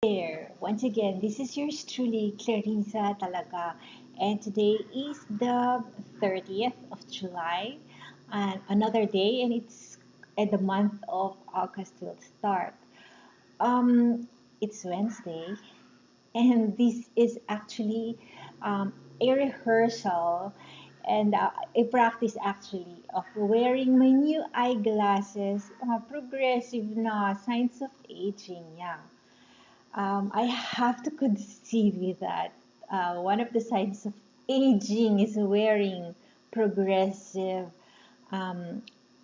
There. Once again, this is yours truly, Clarissa talaga. And today is the 30th of July, and another day, and the month of August will start. It's Wednesday, and this is actually a rehearsal and a practice actually of wearing my new eyeglasses, progressive na, signs of aging, yeah. I have to concede with that. One of the signs of aging is wearing progressive um,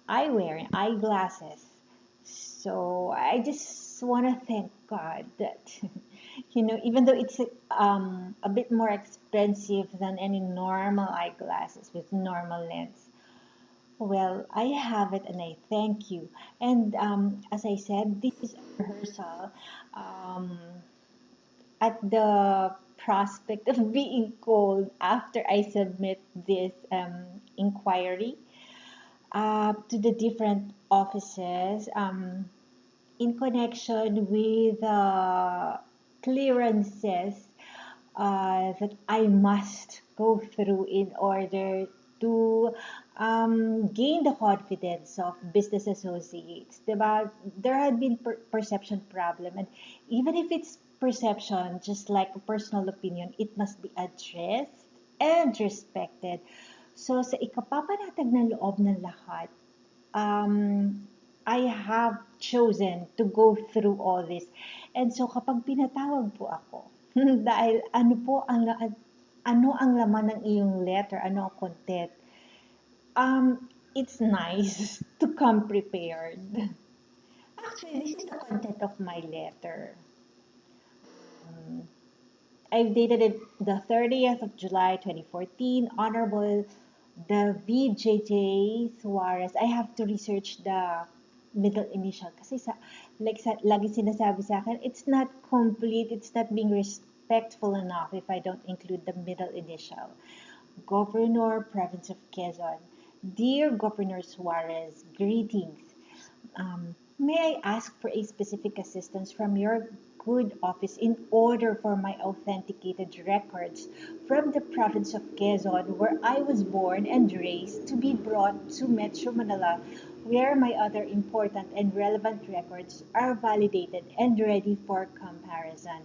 eyewear, eyeglasses. So I just want to thank God that, even though it's a bit more expensive than any normal eyeglasses with normal lens, well, I have it and I thank you. And as I said, this is a rehearsal. Um, at the prospect of being called after I submit this inquiry to the different offices in connection with clearances that I must go through in order to gain the confidence of business associates. Diba? There had been perception problem, and even if it's perception, just like a personal opinion, it must be addressed and respected. So sa ikapapanatag ng loob ng lahat, I have chosen to go through all this. And so kapag pinatawag po ako, dahil ano ang laman ng iyong letter, ano ang content, it's nice to come prepared. Actually, this is the content of my letter. I've dated it the 30th of July 2014. Honorable the VJJ Suarez. I have to research the middle initial kasi lagi sinasabi sa akin, it's not complete, it's not being respectful enough if I don't include the middle initial. Governor, Province of Quezon. Dear Governor Suarez, greetings. May I ask for a specific assistance from your good office in order for my authenticated records from the province of Quezon, where I was born and raised, to be brought to Metro Manila, where my other important and relevant records are validated and ready for comparison.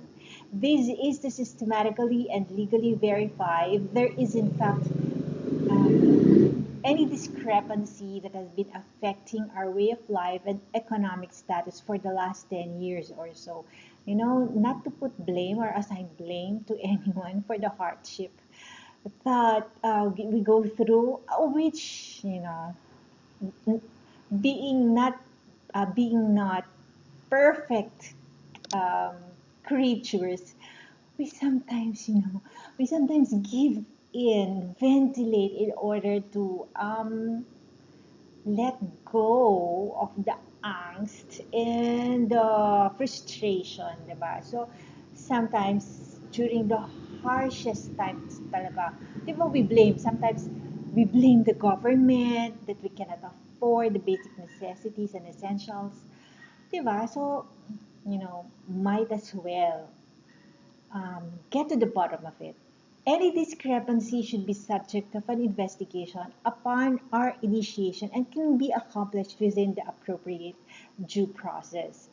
This is to systematically and legally verify if there is in fact any discrepancy that has been affecting our way of life and economic status for the last 10 years or so. Not to put blame or assign blame to anyone for the hardship that we go through, which, being not perfect um, creatures, we sometimes, we sometimes give in, ventilate in order to let go of the angst and the frustration, diba? So, sometimes during the harshest times talaga, diba sometimes we blame the government that we cannot afford the basic necessities and essentials, diba? So, might as well get to the bottom of it. Any discrepancy should be subject of an investigation upon our initiation and can be accomplished within the appropriate due process.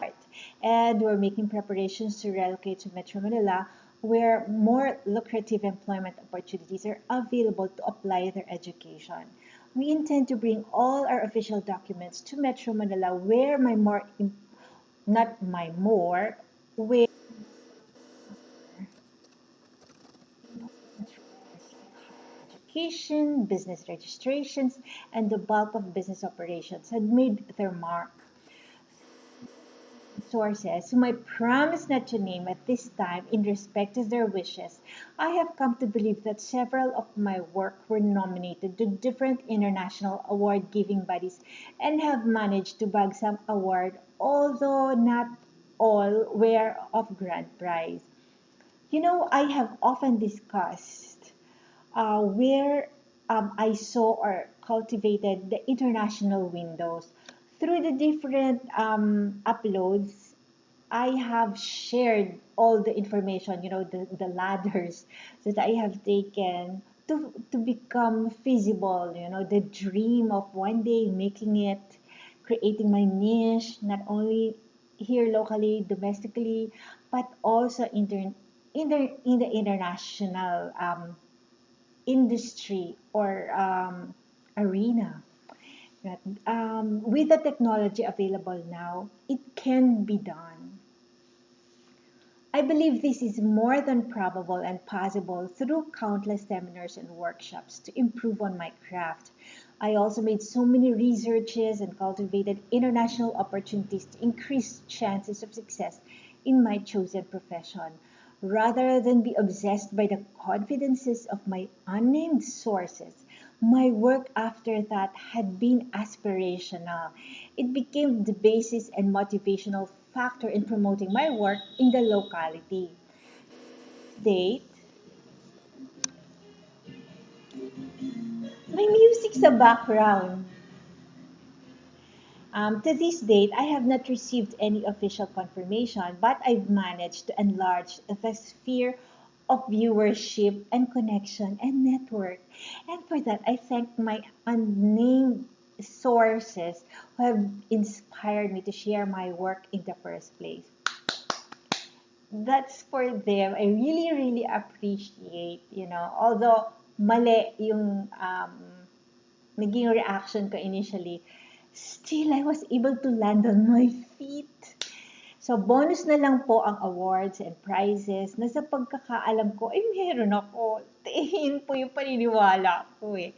Right. And we're making preparations to relocate to Metro Manila, where more lucrative employment opportunities are available to apply their education. We intend to bring all our official documents to Metro Manila, where not my more, where education, business registrations, and the bulk of business operations had made their mark. Sources whom I promise not to name at this time in respect of their wishes, I have come to believe that several of my work were nominated to different international award-giving bodies and have managed to bag some award, although not all were of grand prize. I have often discussed where I saw or cultivated the international windows. Through the different uploads, I have shared all the information, the ladders that I have taken to become feasible, the dream of one day making it, creating my niche, not only here locally, domestically, but also in the international industry or arena. Right? With the technology available now, it can be done. I believe this is more than probable and possible through countless seminars and workshops to improve on my craft. I also made so many researches and cultivated international opportunities to increase chances of success in my chosen profession. Rather than be obsessed by the confidences of my unnamed sources, my work after that had been aspirational. It became the basis and motivational factor in promoting my work in the locality. Date, my music's a background. To this date, I have not received any official confirmation, but I've managed to enlarge the sphere of viewership and connection and network. And for that, I thank my unnamed sources who have inspired me to share my work in the first place. That's for them. I really, really appreciate, although mali yung naging reaction ko initially, still I was able to land on my feet. So, bonus na lang po ang awards and prizes na sa pagkakaalam ko, ay meron ako. Tingin po yung paniniwala ko eh.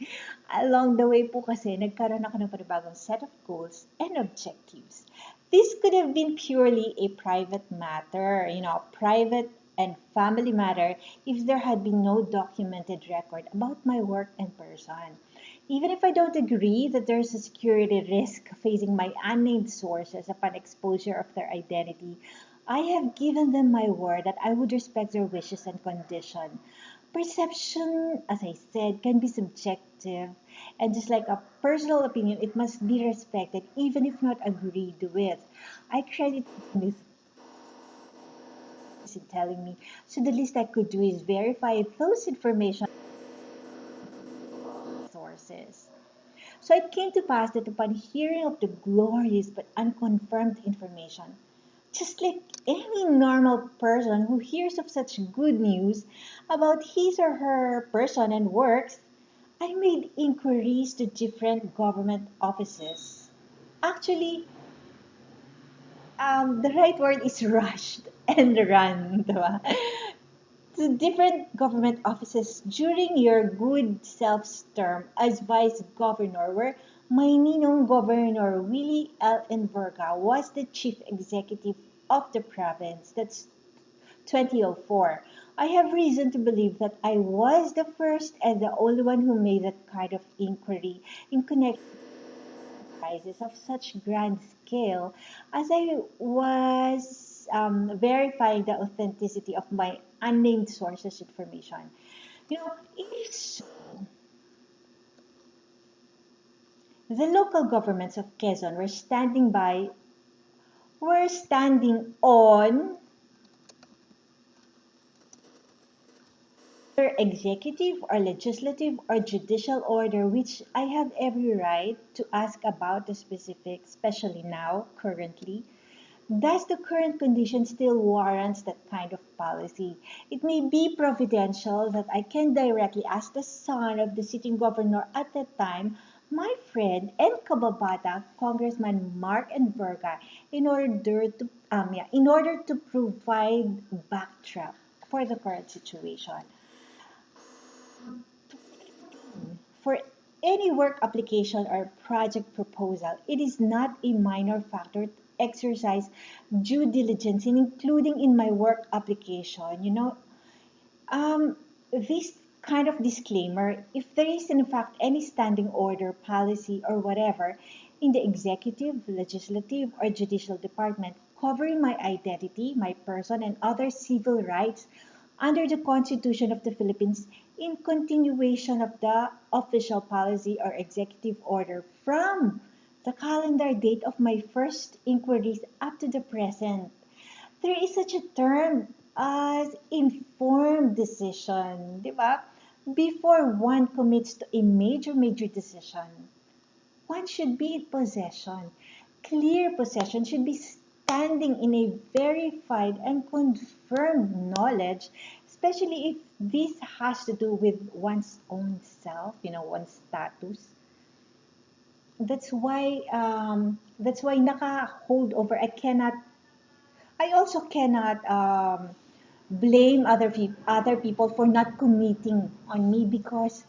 Along the way po kasi, nagkaroon ako ng panibagong set of goals and objectives. This could have been purely a private matter, private and family matter if there had been no documented record about my work and person. Even if I don't agree that there's a security risk facing my unnamed sources upon exposure of their identity, I have given them my word that I would respect their wishes and condition. Perception, as I said, can be subjective, and just like a personal opinion, it must be respected even if not agreed with. I credit them in telling me, so the least I could do is verify those information sources. So it came to pass that upon hearing of the glorious but unconfirmed information, just like any normal person who hears of such good news about his or her person and works, I made inquiries to different government offices. Actually, the right word is rushed and run, diba? To different government offices during your good self's term as vice governor, where my ninong governor Willie L. Enverga was the chief executive of the province. That's 2004. I have reason to believe that I was the first and the only one who made that kind of inquiry in connection enterprises of such grand scale as I was verifying the authenticity of my unnamed sources information. If so, the local governments of Quezon were standing on their executive or legislative or judicial order, which I have every right to ask about the specific, especially now, currently. Does the current condition still warrants that kind of policy? It may be providential that I can directly ask the son of the sitting governor at that time, my friend and kababata, Congressman Mark Enverga, in order to provide backdrop for the current situation. For any work application or project proposal, it is not a minor factor to exercise due diligence, including in my work application. This kind of disclaimer, if there is in fact any standing order, policy, or whatever in the executive, legislative, or judicial department covering my identity, my person, and other civil rights under the Constitution of the Philippines, in continuation of the official policy or executive order from the calendar date of my first inquiries up to the present. There is such a term as informed decision, di ba? Before one commits to a major decision, one should be in possession. Clear possession should be standing in a verified and confirmed knowledge, especially if this has to do with one's own self, one's status. That's why naka-hold over. I also cannot blame other people for not committing on me, because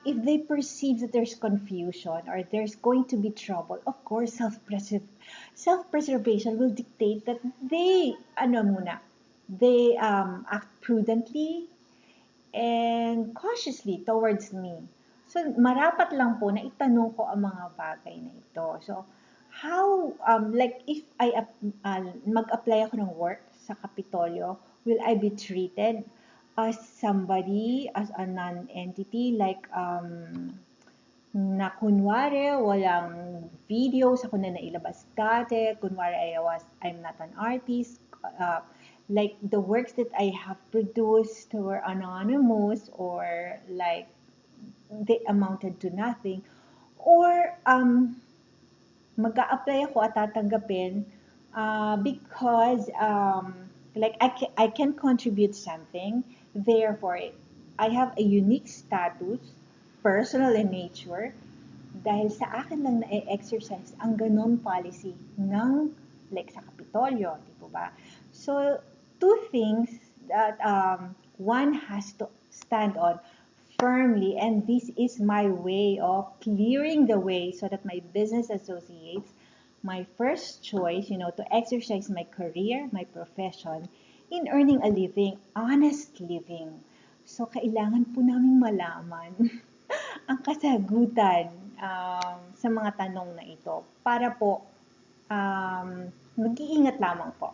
if they perceive that there's confusion or there's going to be trouble, of course, self-preservation will dictate that they act prudently and cautiously towards me. So, marapat lang po na itanong ko ang mga bagay na ito. So, like if mag-apply ako ng work sa Kapitolyo, will I be treated as somebody, as a non-entity, like, na kunwari, walang videos ako na nailabas dati, kunwari I'm not an artist, like the works that I have produced were anonymous, or like they amounted to nothing, or mag-a-apply ako at tatanggapin because like I can contribute something, therefore I have a unique status, personal in nature, dahil sa akin lang na-exercise ang ganon policy ng like sa Kapitolyo, di po ba? So, two things that one has to stand on firmly, and this is my way of clearing the way so that my business associates, my first choice, to exercise my career, my profession, in earning a living, honest living. So, kailangan po namin malaman ang kasagutan sa mga tanong na ito para po mag-iingat lamang po.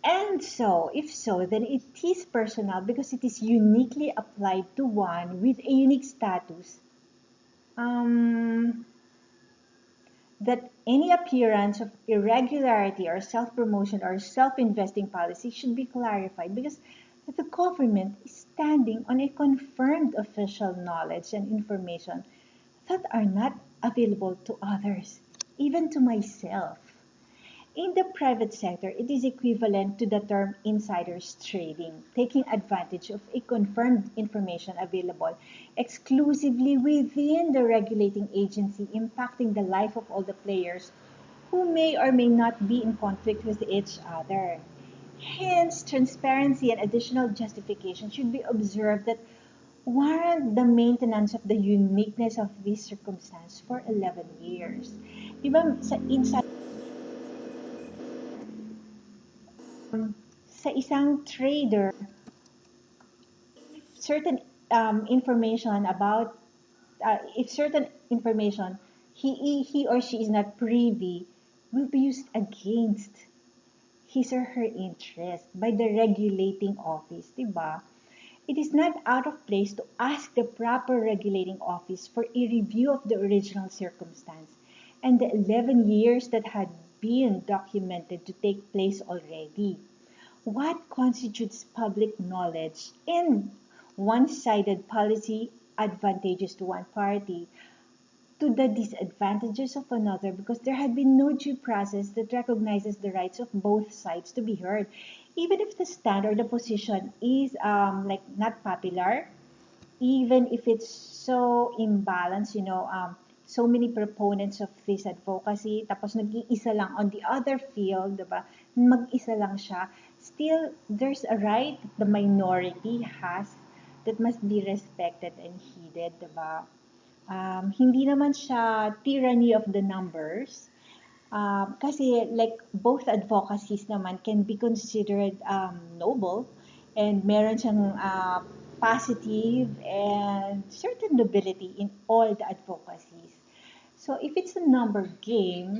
And so, if so, then it is personal because it is uniquely applied to one with a unique status. That any appearance of irregularity or self-promotion or self-investing policy should be clarified, because the government is standing on a confirmed official knowledge and information that are not available to others, even to myself. In the private sector, it is equivalent to the term insiders trading, taking advantage of a confirmed information available exclusively within the regulating agency, impacting the life of all the players who may or may not be in conflict with each other. Hence, transparency and additional justification should be observed that warrant the maintenance of the uniqueness of this circumstance for 11 years. Diba, sa isang trader, certain information about, if certain information he or she is not privy, will be used against his or her interest by the regulating office, diba? It is not out of place to ask the proper regulating office for a review of the original circumstance and the 11 years that had been documented to take place already. What constitutes public knowledge and one-sided policy advantageous to one party to the disadvantages of another, because there had been no due process that recognizes the rights of both sides to be heard, even if the stand or the position is like not popular, even if it's so imbalanced, so many proponents of this advocacy, tapos nag-iisa lang on the other field, diba? Mag-isa lang siya. Still, there's a right the minority has that must be respected and heeded, diba? Hindi naman siya tyranny of the numbers. Kasi like both advocacies naman can be considered noble, and meron siyang positive and certain nobility in all the advocacies. So if it's a number game,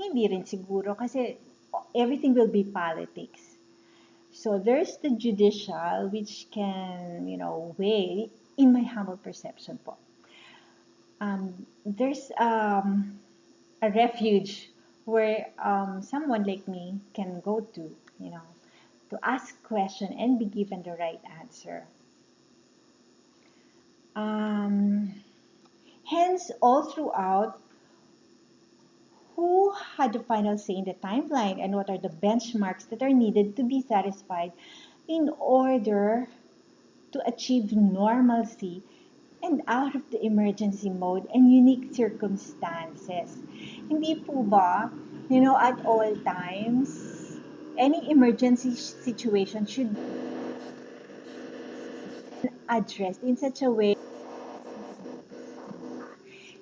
hindi rin siguro kasi everything will be politics. So there's the judicial, which can, weigh, in my humble perception po. There's a refuge where someone like me can go to, you know, to ask question and be given the right answer. Um, Hence, all throughout, who had the final say in the timeline and what are the benchmarks that are needed to be satisfied in order to achieve normalcy and out of the emergency mode and unique circumstances. Hindi po ba, at all times, any emergency situation should be addressed in such a way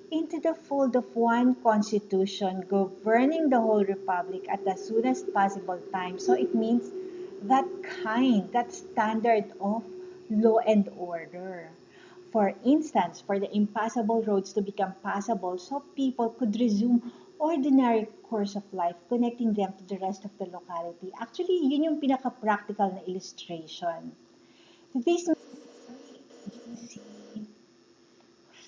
into the fold of one constitution governing the whole republic at the soonest possible time. So it means that standard of law and order. For instance, for the impassable roads to become passable so people could resume ordinary course of life, connecting them to the rest of the locality. Actually, yun yung pinaka-practical na illustration. This means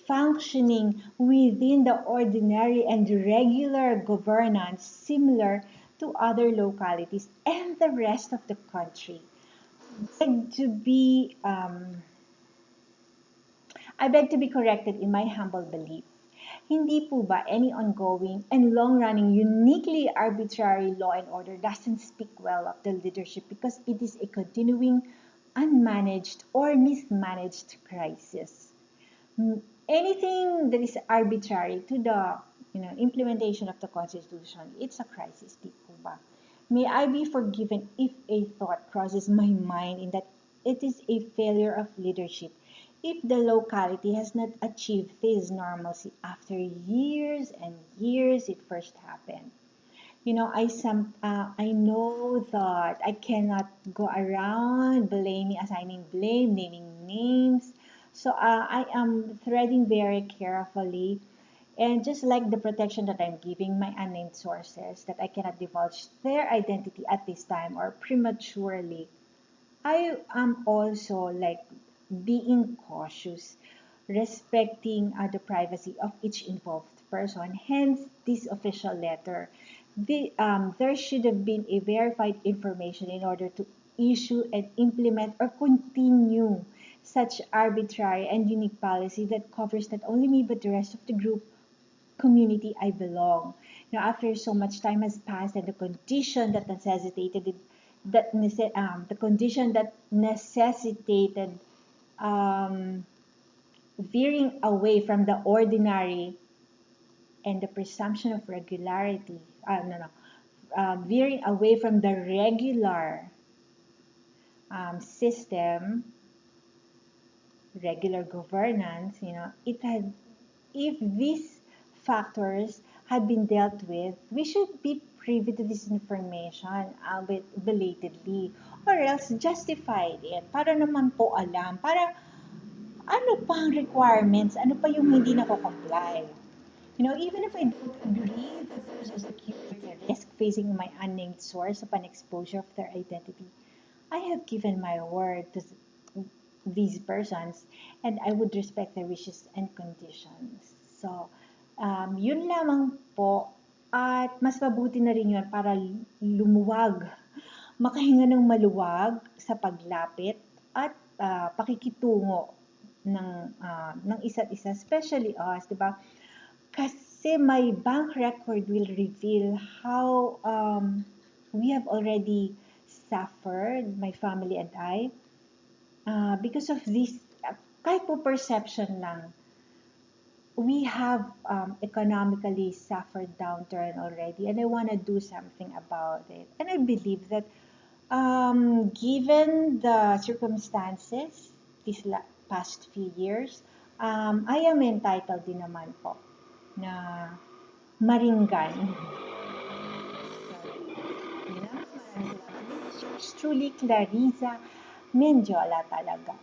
functioning within the ordinary and regular governance similar to other localities and the rest of the country. Beg to be, I beg to be corrected in my humble belief. Hindi po ba any ongoing and long-running, uniquely arbitrary law and order doesn't speak well of the leadership because it is a continuing, unmanaged, or mismanaged crisis. Anything that is arbitrary to the implementation of the Constitution, it's a crisis, di po ba? May I be forgiven if a thought crosses my mind in that it is a failure of leadership if the locality has not achieved this normalcy after years and years it first happened. I know that I cannot go around assigning blame, naming names. So I am threading very carefully, and just like the protection that I'm giving my unnamed sources, that I cannot divulge their identity at this time or prematurely. I am also like being cautious, respecting the privacy of each involved person. Hence, this official letter. There should have been a verified information in order to issue and implement or continue such arbitrary and unique policy that covers not only me but the rest of the group community I belong. After so much time has passed and the condition that necessitated it, the condition that necessitated um, veering away from the ordinary and the presumption of regularity. No, no. Veering away from the regular system, regular governance, it had, if these factors had been dealt with, we should be privy to this information belatedly or else justified it para naman po alam, para ano pa ang requirements, ano pa yung hindi nako-comply. Even if I don't agree that there's a security risk facing my unnamed source upon exposure of their identity, I have given my word to these persons and I would respect their wishes and conditions. So, yun lamang po at mas mabuti na rin yun para lumuwag, makahinga ng maluwag sa paglapit at pakikitungo ng isa't isa, especially us, di ba? Kasi my bank record will reveal how we have already suffered, my family and I, because of this, kahit po perception lang, we have economically suffered downturn already and I want to do something about it. And I believe that given the circumstances these past few years, I am entitled din naman po na maringgan. Yun lang, maraming salamat. This is yours truly, Clarissa Mendiola talaga.